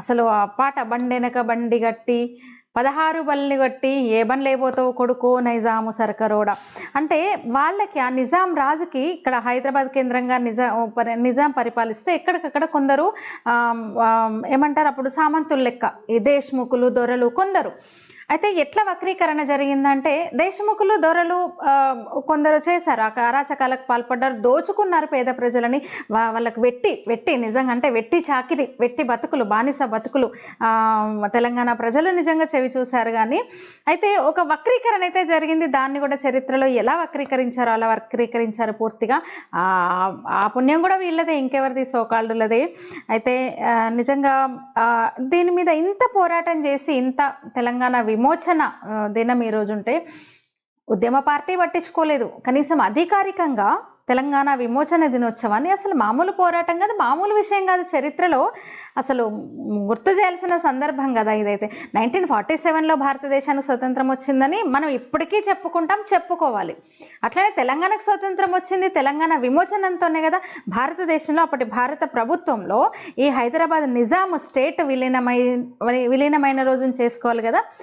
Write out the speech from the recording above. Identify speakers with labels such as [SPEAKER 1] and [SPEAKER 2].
[SPEAKER 1] అసలు ఆ పాట బండెనక బండి గట్టి 16 బల్లి గట్టి ఏ బండ్లేపోతావు కొడుకో నైజాము సర్కరోడ. అంటే వాళ్ళకి ఆ నిజాం రాజుకి ఇక్కడ హైదరాబాద్ కేంద్రంగా నిజాం పరిపాలిస్తే ఎక్కడికక్కడ కొందరు ఏమంటారు అప్పుడు సామంతులు లెక్క ఈ దేశ్ముఖులు దొరలు కొందరు. అయితే ఎట్లా వక్రీకరణ జరిగిందంటే దేశముఖులు దొరలు కొందరు చేశారు అరాచకాలకు పాల్పడ్డారు, దోచుకున్నారు పేద ప్రజలని, వాళ్ళకి వెట్టి నిజంగా అంటే వెట్టి చాకిరి వెట్టి బతుకులు బానిస బతుకులు తెలంగాణ ప్రజలు నిజంగా చెవి చూశారు. కానీ అయితే ఒక వక్రీకరణ అయితే జరిగింది. దాన్ని కూడా చరిత్రలో ఎలా వక్రీకరించారో అలా వక్రీకరించారు పూర్తిగా. ఆ పుణ్యం కూడా వీళ్ళదే, ఇంకెవరిది సోకాళ్ళులదే. అయితే నిజంగా దీని మీద ఇంత పోరాటం చేసి ఇంత తెలంగాణ విమోచన దినం ఈరోజు ఉంటే ఉద్యమ పార్టీ పట్టించుకోలేదు. కనీసం అధికారికంగా తెలంగాణ విమోచన దినోత్సవాన్ని అసలు మామూలు పోరాటం కాదు, మామూలు విషయం కాదు, చరిత్రలో అసలు గుర్తు చేయాల్సిన సందర్భం కదా ఇదైతే. 1947లో భారతదేశానికి స్వతంత్రం వచ్చిందని మనం ఇప్పటికీ చెప్పుకోవాలి. అట్లనే తెలంగాణకు స్వతంత్రం వచ్చింది తెలంగాణ విమోచనంతోనే కదా. భారతదేశంలో అప్పటి భారత ప్రభుత్వంలో ఈ హైదరాబాద్ నిజాం స్టేట్ విలీనమైన రోజును చేసుకోవాలి కదా.